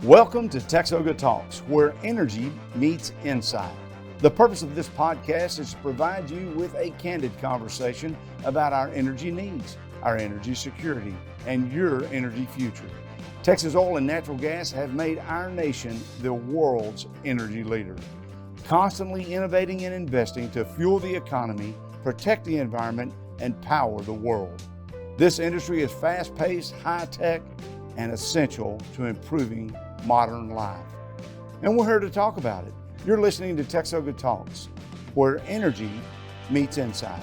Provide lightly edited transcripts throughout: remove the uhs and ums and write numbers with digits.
Welcome to TXOGA Talks, where energy meets insight. The purpose of this podcast is to provide you with a candid conversation about our energy needs, our energy security, and your energy future. Texas oil and natural gas have made our nation the world's energy leader, constantly innovating and investing to fuel the economy, protect the environment, and power the world. This industry is fast-paced, high-tech, and essential to improving modern life. And we're here to talk about it. You're listening to TXOGA Talks, where energy meets insight.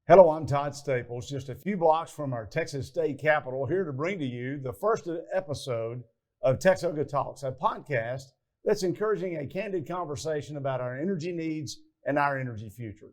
Hello, I'm Todd Staples, just a few blocks from our Texas state capitol, here to bring to you the first episode of TXOGA Talks, a podcast that's encouraging a candid conversation about our energy needs and our energy future.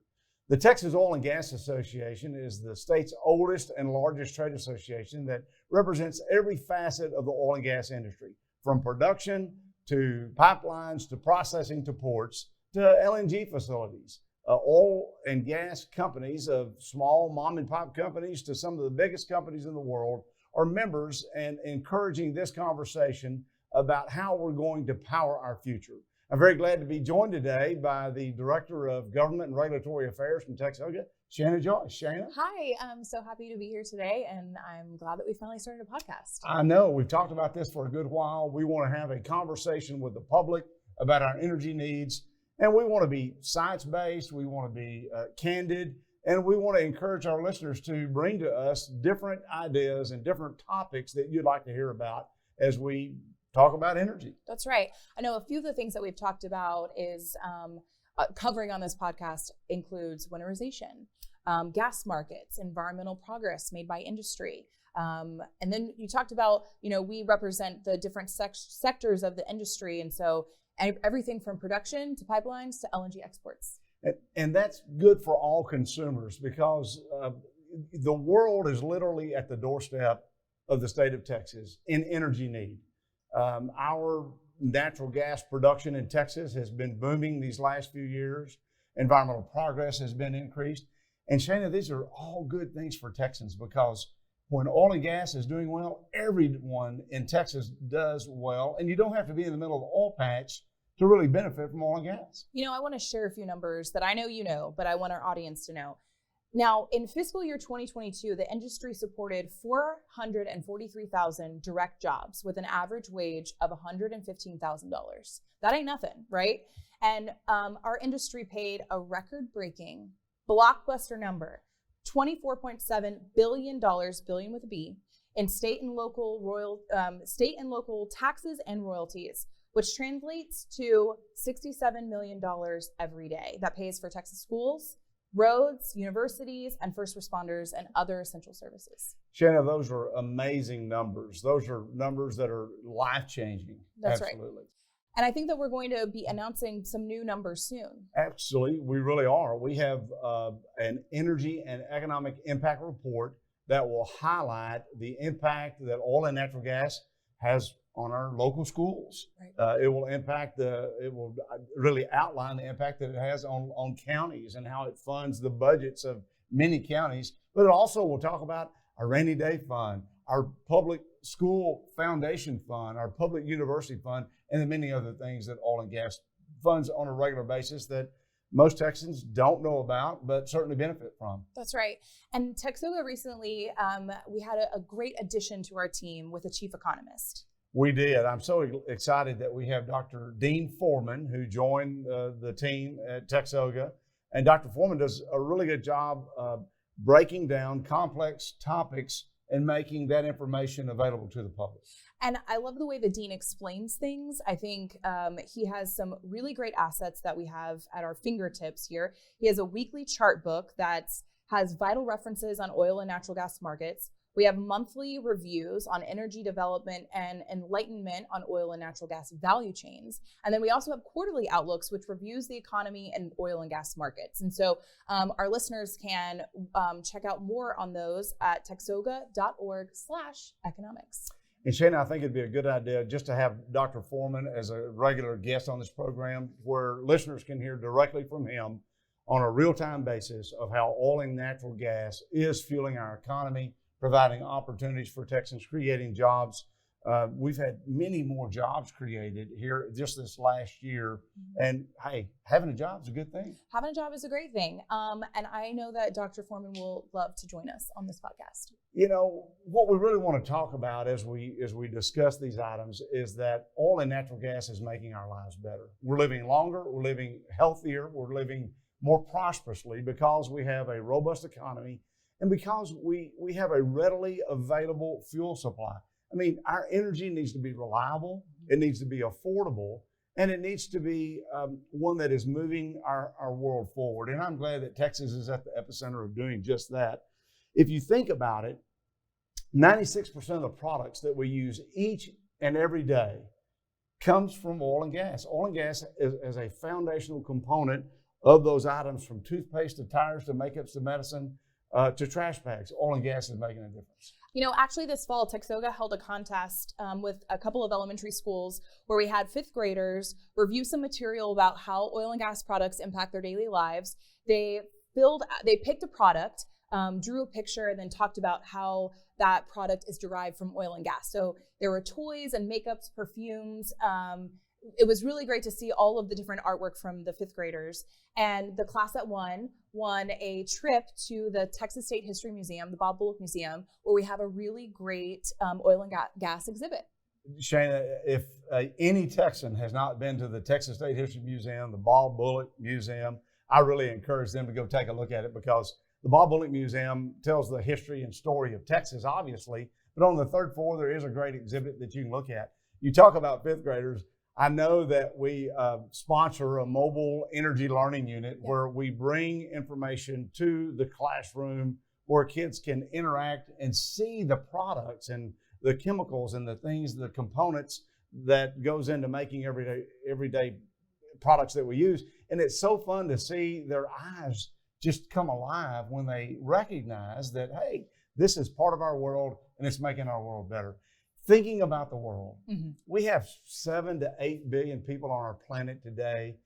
The Texas Oil and Gas Association is the state's oldest and largest trade association that represents every facet of the oil and gas industry, from production to pipelines to processing to ports to LNG facilities. Oil and gas companies, of small mom and pop companies to some of the biggest companies in the world, are members and encouraging this conversation about how we're going to power our future. I'm very glad to be joined today by the Director of Government and Regulatory Affairs from TXOGA, Shana Joyce. Shana? Hi, I'm so happy to be here today, and I'm glad that we finally started a podcast. I know, we've talked about this for a good while. We want to have a conversation with the public about our energy needs, and we want to be science-based, we want to be candid, and we want to encourage our listeners to bring to us different ideas and different topics that you'd like to hear about as we talk about energy. That's right. I know a few of the things that we've talked about is covering on this podcast includes winterization, gas markets, environmental progress made by industry. And then you talked about, we represent the different sectors of the industry. And so everything from production to pipelines to LNG exports. And that's good for all consumers because the world is literally at the doorstep of the state of Texas in energy need. Our natural gas production in Texas has been booming these last few years. Environmental progress has been increased. And Shana, these are all good things for Texans because when oil and gas is doing well, everyone in Texas does well. And you don't have to be in the middle of the oil patch to really benefit from oil and gas. I want to share a few numbers that I know you know, but I want our audience to know. Now, in fiscal year 2022, the industry supported 443,000 direct jobs with an average wage of $115,000. That ain't nothing, right? And our industry paid a record-breaking, blockbuster number, $24.7 billion, billion with a B, in state and local taxes and royalties, which translates to $67 million every day. That pays for Texas schools, roads, universities, and first responders and other essential services. Shana, those are amazing numbers. Those are numbers that are life-changing. That's Absolutely. Right. And I think that we're going to be announcing some new numbers soon. Absolutely, we really are. We have an energy and economic impact report that will highlight the impact that oil and natural gas has on our local schools. Right. It will really outline the impact that it has on counties and how it funds the budgets of many counties. But it also will talk about our rainy day fund, our public school foundation fund, our public university fund, and the many other things that oil and gas funds on a regular basis that most Texans don't know about, but certainly benefit from. That's right. And TXOGA recently, we had a great addition to our team with a chief economist. We did. I'm so excited that we have Dr. Dean Foreman, who joined the team at TXOGA. And Dr. Foreman does a really good job breaking down complex topics and making that information available to the public. And I love the way the Dean explains things. I think he has some really great assets that we have at our fingertips here. He has a weekly chart book that has vital references on oil and natural gas markets. We have monthly reviews on energy development and enlightenment on oil and natural gas value chains. And then we also have quarterly outlooks, which reviews the economy and oil and gas markets. And so our listeners can check out more on those at texoga.org/economics. And Shana, I think it'd be a good idea just to have Dr. Foreman as a regular guest on this program where listeners can hear directly from him on a real-time basis of how oil and natural gas is fueling our economy, providing opportunities for Texans, creating jobs. We've had many more jobs created here just this last year. And hey, having a job is a good thing. Having a job is a great thing. And I know that Dr. Foreman will love to join us on this podcast. You know, what we really want to talk about as we discuss these items is that oil and natural gas is making our lives better. We're living longer, we're living healthier, we're living more prosperously because we have a robust economy and because we have a readily available fuel supply. I mean, our energy needs to be reliable, it needs to be affordable, and it needs to be one that is moving our world forward. And I'm glad that Texas is at the epicenter of doing just that. If you think about it, 96% of the products that we use each and every day comes from oil and gas. Oil and gas is a foundational component of those items, from toothpaste to tires to makeups to medicine to trash bags. Oil and gas is making a difference. You know, actually this fall, TXOGA held a contest with a couple of elementary schools where we had fifth graders review some material about how oil and gas products impact their daily lives. They picked a product, drew a picture, and then talked about how that product is derived from oil and gas. So there were toys and makeups, perfumes. It was really great to see all of the different artwork from the fifth graders. And the class that won a trip to the Texas State History Museum, the Bob Bullock Museum, where we have a really great oil and gas exhibit. Shana, if any Texan has not been to the Texas State History Museum, the Bob Bullock Museum, I really encourage them to go take a look at it, because the Bob Bullock Museum tells the history and story of Texas, obviously, but on the third floor, there is a great exhibit that you can look at. You talk about fifth graders. I know that we sponsor a mobile energy learning unit where we bring information to the classroom where kids can interact and see the products and the chemicals and the things, the components that goes into making everyday products that we use. And it's so fun to see their eyes just come alive when they recognize that, hey, this is part of our world and it's making our world better. Thinking about the world, we have 7 to 8 billion people on our planet today.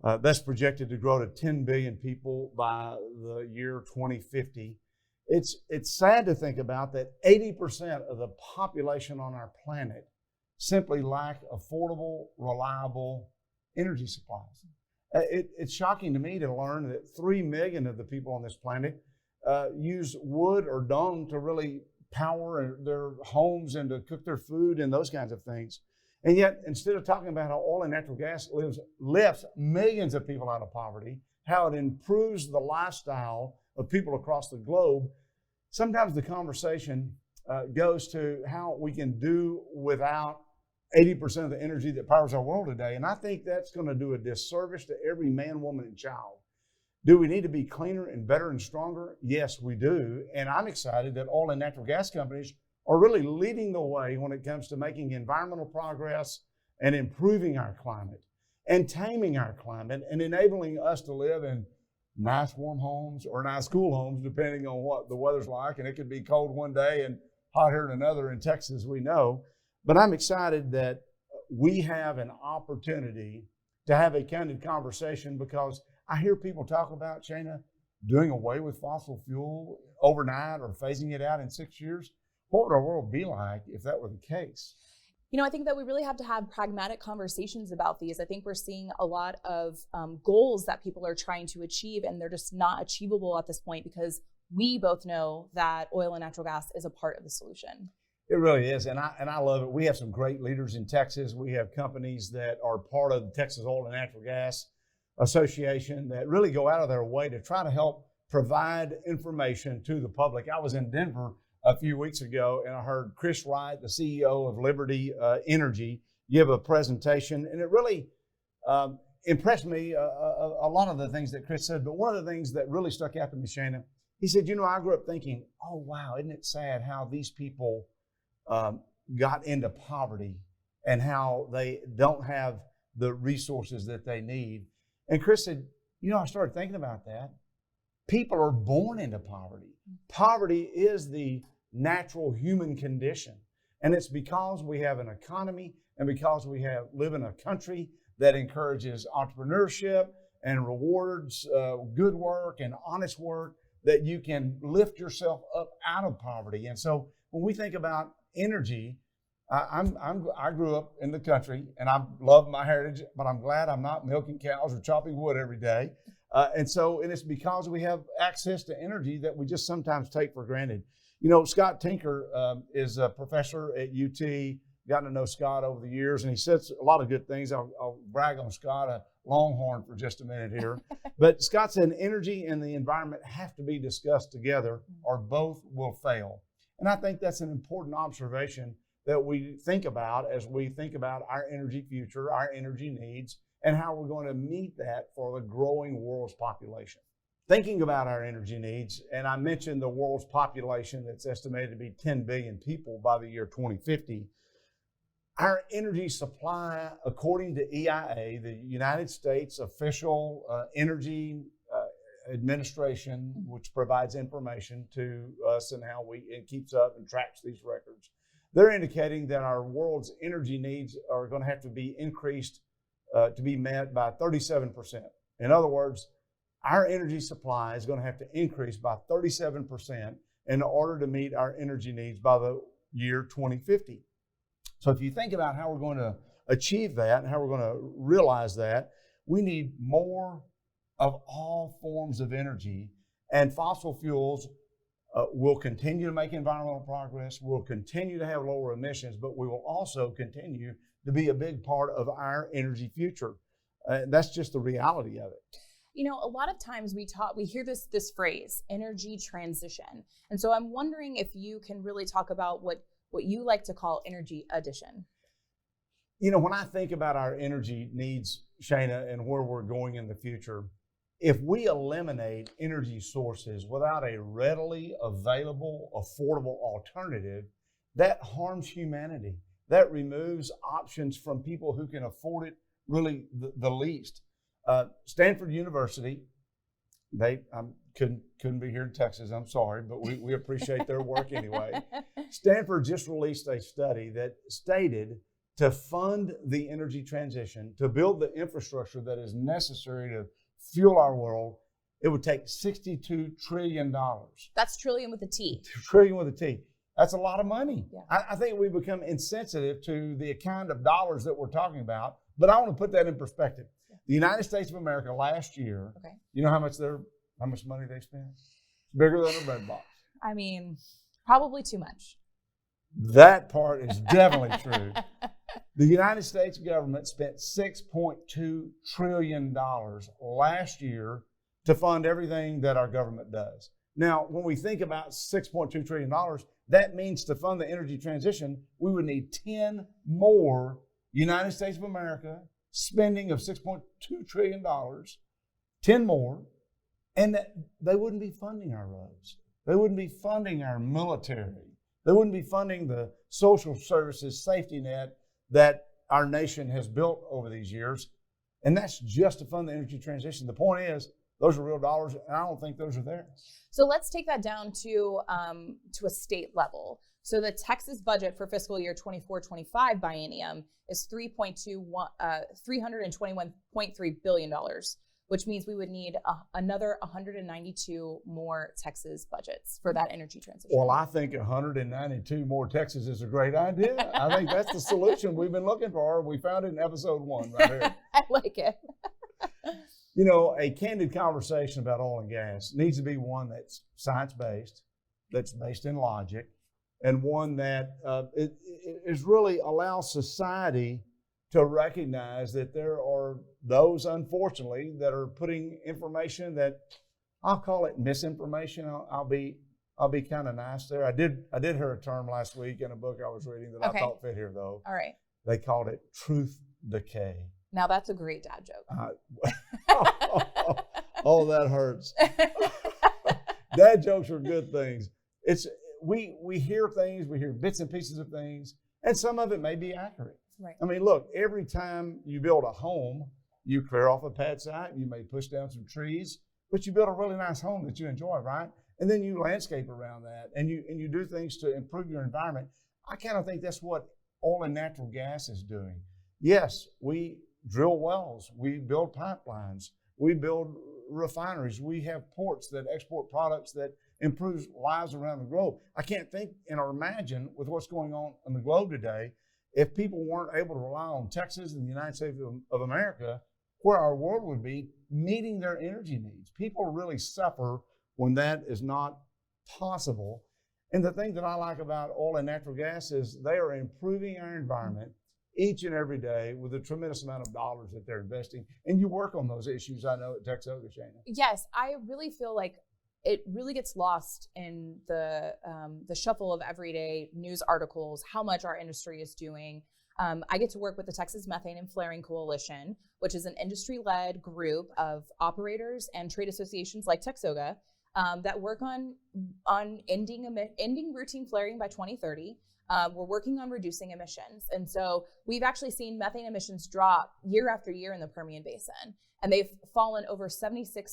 That's projected to grow to 10 billion people by the year 2050. It's sad to think about that 80% of the population on our planet simply lack affordable, reliable energy supplies. It's shocking to me to learn that 3 million of the people on this planet use wood or dung to really power their homes and to cook their food and those kinds of things. And yet, instead of talking about how oil and natural gas lifts millions of people out of poverty, how it improves the lifestyle of people across the globe, sometimes the conversation goes to how we can do without 80% of the energy that powers our world today. And I think that's going to do a disservice to every man, woman, and child. Do we need to be cleaner and better and stronger? Yes, we do. And I'm excited that oil and natural gas companies are really leading the way when it comes to making environmental progress and improving our climate and taming our climate and enabling us to live in nice warm homes or nice cool homes, depending on what the weather's like. And it could be cold one day and hot here another in Texas, we know. But I'm excited that we have an opportunity to have a candid conversation, because I hear people talk about, Shana, doing away with fossil fuel overnight or phasing it out in 6 years. What would our world be like if that were the case? You know, I think that we really have to have pragmatic conversations about these. I think we're seeing a lot of goals that people are trying to achieve, and they're just not achievable at this point, because we both know that oil and natural gas is a part of the solution. It really is, and I love it. We have some great leaders in Texas. We have companies that are part of the Texas Oil and Natural Gas Association that really go out of their way to try to help provide information to the public. I was in Denver a few weeks ago, and I heard Chris Wright, the CEO of Liberty Energy, give a presentation, and it really impressed me, a lot of the things that Chris said. But one of the things that really stuck out to me, Shana, he said, you know, I grew up thinking, oh, wow, isn't it sad how these people got into poverty and how they don't have the resources that they need. And Chris said, you know, I started thinking about that. People are born into poverty. Poverty is the natural human condition. And it's because we have an economy and because we live in a country that encourages entrepreneurship and rewards good work and honest work, that you can lift yourself up out of poverty. And so when we think about energy, I grew up in the country and I love my heritage, but I'm glad I'm not milking cows or chopping wood every day. And it's because we have access to energy that we just sometimes take for granted. You know, Scott Tinker is a professor at UT. Gotten to know Scott over the years, and he says a lot of good things. I'll brag on Scott, a Longhorn, for just a minute here. But Scott said energy and the environment have to be discussed together or both will fail. And I think that's an important observation that we think about as we think about our energy future, our energy needs, and how we're going to meet that for the growing world's population. Thinking about our energy needs, and I mentioned the world's population that's estimated to be 10 billion people by the year 2050. Our energy supply, according to EIA, the United States official energy administration, which provides information to us and how it keeps up and tracks these records, they're indicating that our world's energy needs are going to have to be increased to be met by 37%. In other words, our energy supply is going to have to increase by 37% in order to meet our energy needs by the year 2050. So if you think about how we're going to achieve that and how we're going to realize that, we need more of all forms of energy, and fossil fuels will continue to make environmental progress, we'll continue to have lower emissions, but we will also continue to be a big part of our energy future. That's just the reality of it. You know, a lot of times we hear this phrase, energy transition. And so I'm wondering if you can really talk about what you like to call energy addition. You know, when I think about our energy needs, Shana, and where we're going in the future, if we eliminate energy sources without a readily available, affordable alternative, that harms humanity. That removes options from people who can afford it really the least. Stanford University, they couldn't be here in Texas, I'm sorry, but we appreciate their work anyway. Stanford just released a study that stated to fund the energy transition, to build the infrastructure that is necessary to fuel our world, it would take $62 trillion. That's trillion with a T. Trillion with a T. That's a lot of money. Yeah. I think we become insensitive to the kind of dollars that we're talking about, but I want to put that in perspective. Yeah. The United States of America last year, you know how much money they spent? Bigger than a bread box. I mean, probably too much. That part is definitely true. The United States government spent $6.2 trillion last year to fund everything that our government does. Now, when we think about $6.2 trillion, that means to fund the energy transition, we would need 10 more United States of America spending of $6.2 trillion, 10 more, and that they wouldn't be funding our roads. They wouldn't be funding our military. They wouldn't be funding the social services safety net that our nation has built over these years. And that's just to fund the energy transition. The point is, those are real dollars, and I don't think those are there. So let's take that down to a state level. So the Texas budget for fiscal year 24-25 biennium is $321.3 billion, which means we would need another 192 more Texas budgets for that energy transition. Well, I think 192 more Texas is a great idea. I think that's the solution we've been looking for. We found it in episode 1 right here. I like it. You know, a candid conversation about oil and gas needs to be one that's science-based, that's based in logic, and one that is really allows society to recognize that there are those, unfortunately, that are putting information that I'll call it misinformation. I'll be kind of nice there. I did hear a term last week in a book I was reading that I thought fit here, though. All right. They called it truth decay. Now that's a great dad joke. Oh, that hurts. Dad jokes are good things. We hear things, we hear bits and pieces of things, and some of it may be accurate. Right. I mean, look, every time you build a home, you clear off a pad site, you may push down some trees, but you build a really nice home that you enjoy, right? And then you landscape around that, and you do things to improve your environment. I kind of think that's what oil and natural gas is doing. Yes, we drill wells, we build pipelines, we build refineries. We have ports that export products that improves lives around the globe. I can't think or imagine with what's going on the globe today, if people weren't able to rely on Texas and the United States of America, where our world would be meeting their energy needs. People really suffer when that is not possible. And the thing that I like about oil and natural gas is they are improving our environment each and every day with a tremendous amount of dollars that they're investing. And you work on those issues, I know, at TXOGA, Shana. Yes, I really feel like it really gets lost in the shuffle of everyday news articles, how much our industry is doing. I get to work with the Texas Methane and Flaring Coalition, which is an industry-led group of operators and trade associations like TXOGA that work on ending routine flaring by 2030. We're working on reducing emissions. And so we've actually seen methane emissions drop year after year in the Permian Basin. And they've fallen over 76%,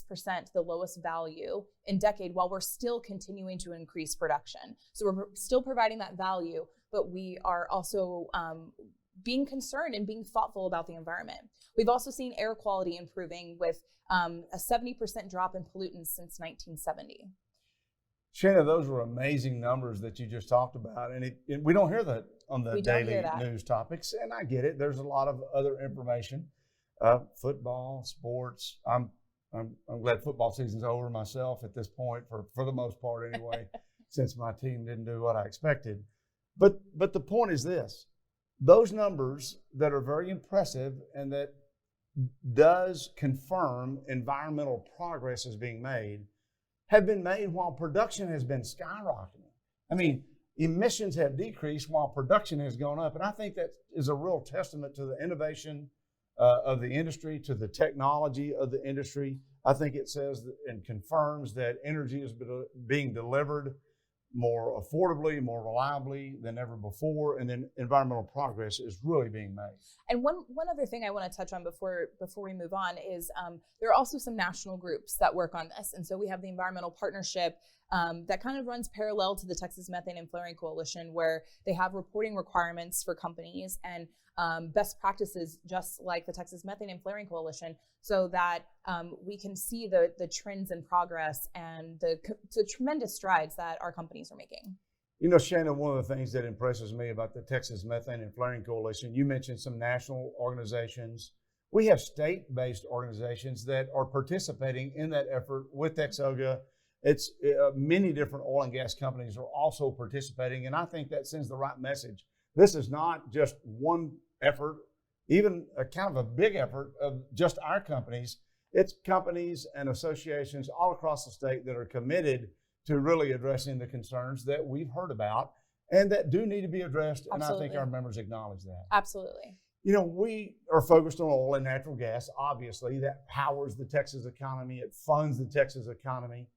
the lowest value in decade, while we're still continuing to increase production. So we're still providing that value, but we are also being concerned and being thoughtful about the environment. We've also seen air quality improving with a 70% drop in pollutants since 1970. Shana, those were amazing numbers that you just talked about, and we don't hear that on the daily news topics, and I get it. There's a lot of other information, football, sports. I'm glad football season's over myself at this point, for the most part anyway, since my team didn't do what I expected. But the point is this: those numbers that are very impressive and that does confirm environmental progress is being made have been made while production has been skyrocketing. I mean, emissions have decreased while production has gone up. And I think that is a real testament to the innovation of the industry, to the technology of the industry. I think it says and confirms that energy is being delivered more affordably, more reliably than ever before, and then environmental progress is really being made. And one other thing I want to touch on before we move on is there are also some national groups that work on this. And so we have the Environmental Partnership that kind of runs parallel to the Texas Methane and Flaring Coalition, where they have reporting requirements for companies and best practices, just like the Texas Methane and Flaring Coalition, so that we can see the trends and progress and the tremendous strides that our companies are making. You know, Shana, one of the things that impresses me about the Texas Methane and Flaring Coalition, you mentioned some national organizations. We have state-based organizations that are participating in that effort with TXOGA. It's many different oil and gas companies are also participating, and I think that sends the right message. This is not just one effort, even a kind of a big effort of just our companies. It's companies and associations all across the state that are committed to really addressing the concerns that we've heard about and that do need to be addressed. Absolutely. And I think our members acknowledge that. Absolutely. You know, we are focused on oil and natural gas. Obviously, that powers the Texas economy. It funds the Texas economy.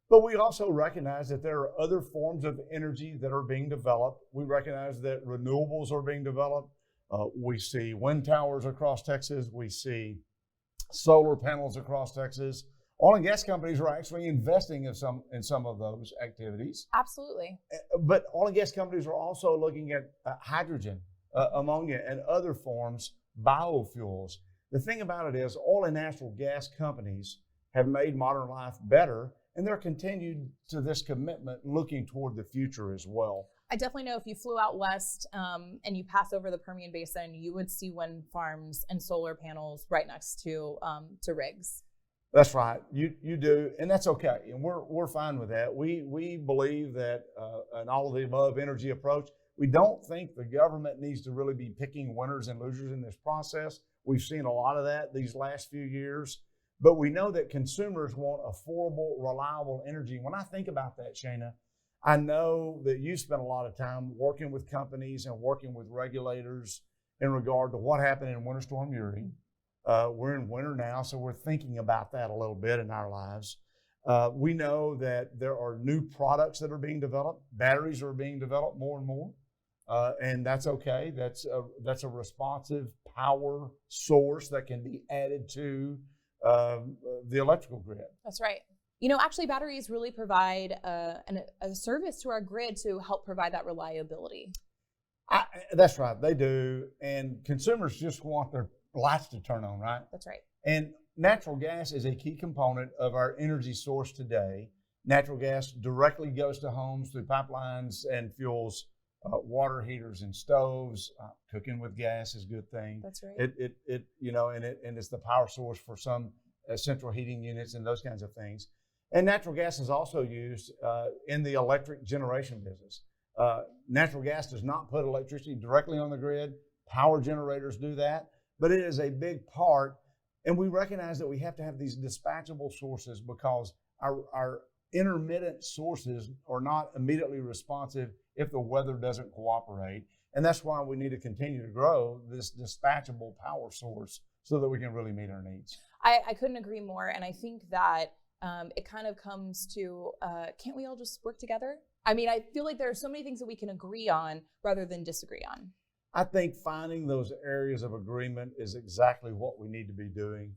But we also recognize that there are other forms of energy that are being developed. We recognize that renewables are being developed. We see wind towers across Texas. We see solar panels across Texas. Oil and gas companies are actually investing in some of those activities. Absolutely. But oil and gas companies are also looking at hydrogen, ammonia, and other forms, biofuels. The thing about it is oil and natural gas companies have made modern life better, and they're continued to this commitment looking toward the future as well. I definitely know if you flew out west and you pass over the Permian Basin, you would see wind farms and solar panels right next to rigs. That's right. You do, and that's okay, and we're fine with that. We believe that an all of the above energy approach. We don't think the government needs to really be picking winners and losers in this process. We've seen a lot of that these last few years, but we know that consumers want affordable, reliable energy. When I think about that, Shana, I know that you spent a lot of time working with companies and working with regulators in regard to what happened in Winter Storm Uri. We're in winter now, so we're thinking about that a little bit in our lives. We know that there are new products that are being developed. Batteries are being developed more and more, and that's okay. That's a responsive power source that can be added to the electrical grid. That's right. You know, actually, batteries really provide a service to our grid to help provide that reliability. That's right, they do, and consumers just want their lights to turn on, right? That's right. And natural gas is a key component of our energy source today. Natural gas directly goes to homes through pipelines and fuels water heaters and stoves. Cooking with gas is a good thing. That's right. And it's the power source for some central heating units and those kinds of things. And natural gas is also used in the electric generation business. Natural gas does not put electricity directly on the grid. Power generators do that, but it is a big part. And we recognize that we have to have these dispatchable sources because our intermittent sources are not immediately responsive if the weather doesn't cooperate. And that's why we need to continue to grow this dispatchable power source so that we can really meet our needs. I couldn't agree more. And I think that it kind of comes to, can't we all just work together? I mean, I feel like there are so many things that we can agree on rather than disagree on. I think finding those areas of agreement is exactly what we need to be doing.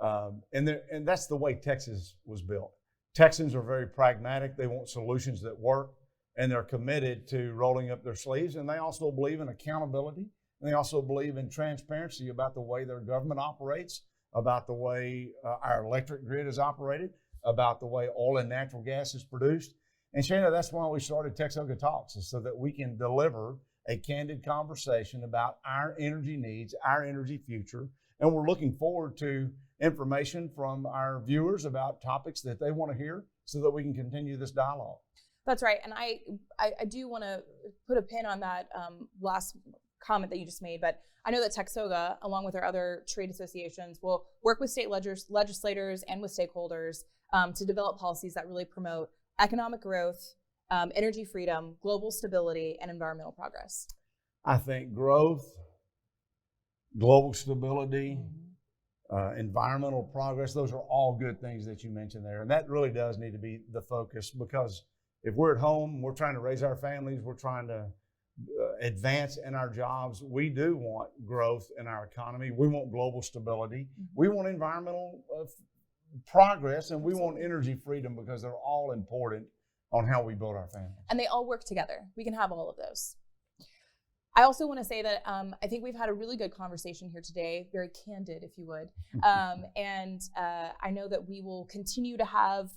And that's the way Texas was built. Texans are very pragmatic. They want solutions that work, and they're committed to rolling up their sleeves. And they also believe in accountability. And they also believe in transparency about the way their government operates, about the way our electric grid is operated, about the way oil and natural gas is produced. And Shana, that's why we started TXOGA Talks, is so that we can deliver a candid conversation about our energy needs, our energy future. And we're looking forward to information from our viewers about topics that they want to hear so that we can continue this dialogue. That's right. And I do want to put a pin on that last comment that you just made, but I know that TXOGA, along with our other trade associations, will work with state legislators and with stakeholders to develop policies that really promote economic growth, energy freedom, global stability, and environmental progress. I think growth, global stability, environmental progress, those are all good things that you mentioned there. And that really does need to be the focus, because if we're at home, we're trying to raise our families, we're trying to advance in our jobs, we do want growth in our economy. We want global stability. We want environmental progress, and we want energy freedom, because they're all important on how we build our family. And they all work together. We can have all of those. I also want to say that I think we've had a really good conversation here today, very candid, if you would. And I know that we will continue to have,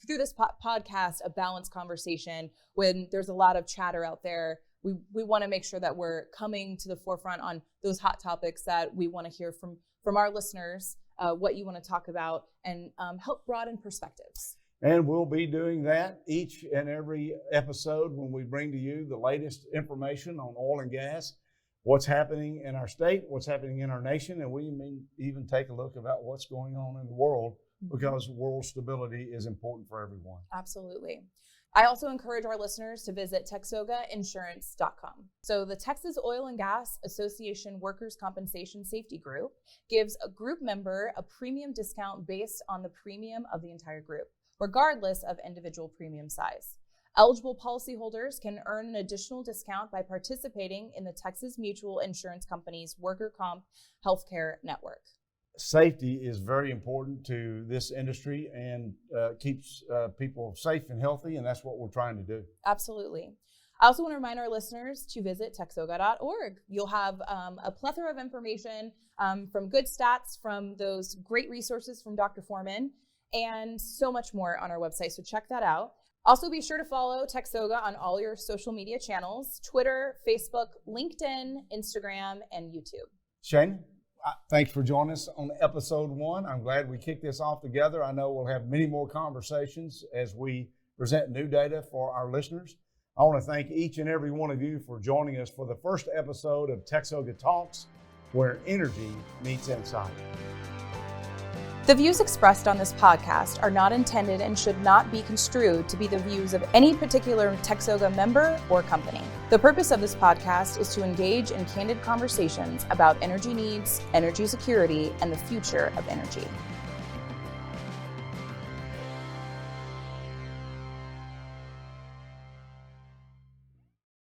through this podcast, a balanced conversation. When there's a lot of chatter out there, we want to make sure that we're coming to the forefront on those hot topics that we want to hear from our listeners, what you want to talk about, and help broaden perspectives. And we'll be doing that each and every episode when we bring to you the latest information on oil and gas, what's happening in our state, what's happening in our nation, and we may even take a look about what's going on in the world, because world stability is important for everyone. Absolutely. I also encourage our listeners to visit TXOGAinsurance.com. So the Texas Oil and Gas Association Workers' Compensation Safety Group gives a group member a premium discount based on the premium of the entire group, regardless of individual premium size. Eligible policyholders can earn an additional discount by participating in the Texas Mutual Insurance Company's Worker Comp Healthcare Network. Safety is very important to this industry and keeps people safe and healthy, and that's what we're trying to do. Absolutely. I also want to remind our listeners to visit TXOGA.org. You'll have a plethora of information from good stats, from those great resources from Dr. Foreman, and so much more on our website, so check that out. Also, be sure to follow TXOGA on all your social media channels: Twitter, Facebook, LinkedIn, Instagram, and YouTube. Shana, thanks for joining us on episode 1. I'm glad we kicked this off together. I know we'll have many more conversations as we present new data for our listeners. I want to thank each and every one of you for joining us for the first episode of TXOGA Talks, where energy meets insight. The views expressed on this podcast are not intended and should not be construed to be the views of any particular TXOGA member or company. The purpose of this podcast is to engage in candid conversations about energy needs, energy security, and the future of energy.